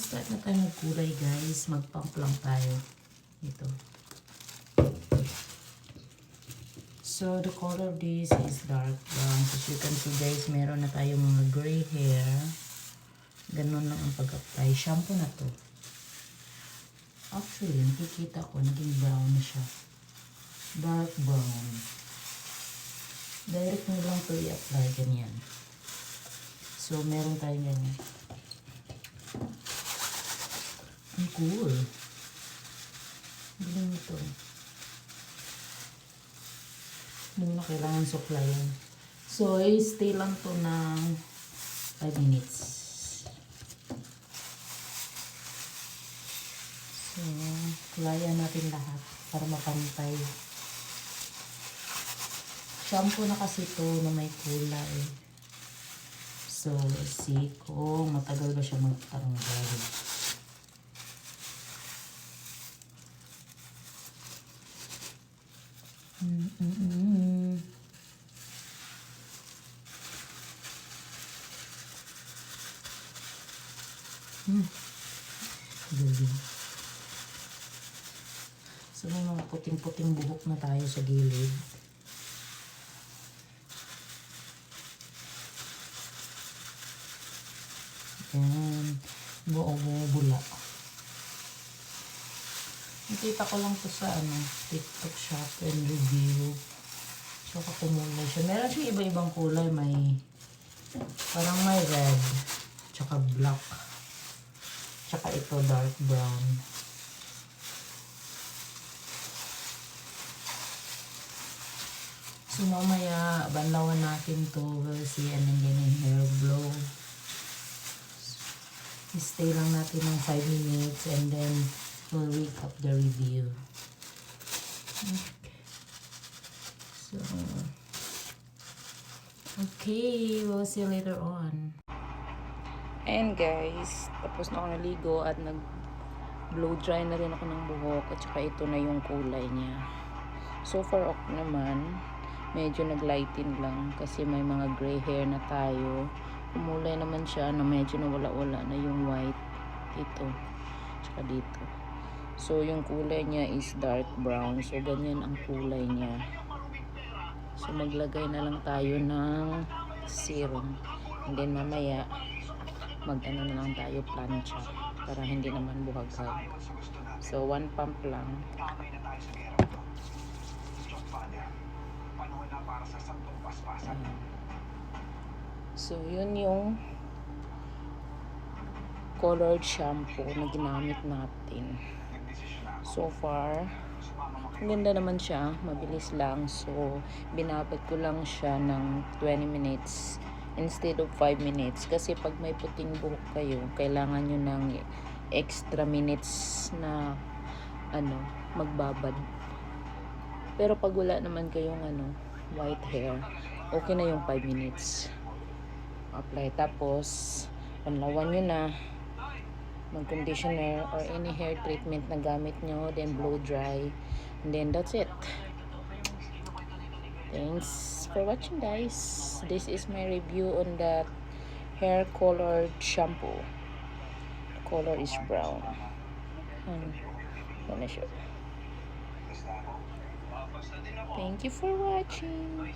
Start na tayo magkulay guys. Mag-pump lang tayo. Ito. So, the color of this is dark brown. As you can see guys, meron na tayong mga gray hair. Ganun lang ang pag-apply. Shampoo na to. Actually, nakikita ko, naging brown na siya. Dark brown. Direct nyo lang to i-apply. Ganyan. So, meron tayong ganyan. Ang cool. Galing ito. Hindi na kailangan suklayan. So, stay lang to ng 5 minutes. So, kulayan natin lahat para mapantay. Shampoo na kasi to na may kulay. So, see kung matagal ba siya magtanggal. Galing. So, may mga puting-puting buhok na tayo sa gilid. Ayan. Bula. Nakita ko lang to sa TikTok shop and review. So, kakumulay siya. Meron siya iba-ibang kulay. Parang may red. Tsaka black. Tsaka ito dark brown. So, mamaya, banlawan natin to. We'll see. And then, ganyan hair blow. Stay lang natin ng 5 minutes. And then, we'll recap the review. So, okay. We'll see you later on. And guys, tapos na ako naligo at nag-blow dry na rin ako ng buhok. At saka ito na yung kulay niya. So far, okay naman. Medyo naglighten lang kasi may mga gray hair na tayo. Kumulay naman siya na medyo nawala-wala na yung white dito tsaka dito. So yung kulay niya is dark brown. So ganyan ang kulay niya. So maglagay na lang tayo ng serum. And then mamaya mag-ano na lang tayo, plancha para hindi naman buhaghag. So 1 pump lang. So, yun yung colored shampoo na ginamit natin. So far, ganda naman siya. Mabilis lang. So, binabad ko lang siya ng 20 minutes instead of 5 minutes. Kasi pag may puting buhok kayo, kailangan nyo ng extra minutes na magbabad. Pero pag wala naman kayong white hair, okay na yung 5 minutes. Apply. Tapos, panlawan nyo na. Mag-conditioner or any hair treatment na gamit nyo. Then, blow dry. And then, that's it. Thanks for watching, guys. This is my review on the hair colored shampoo. The color is brown. Yan na siya. Thank you for watching.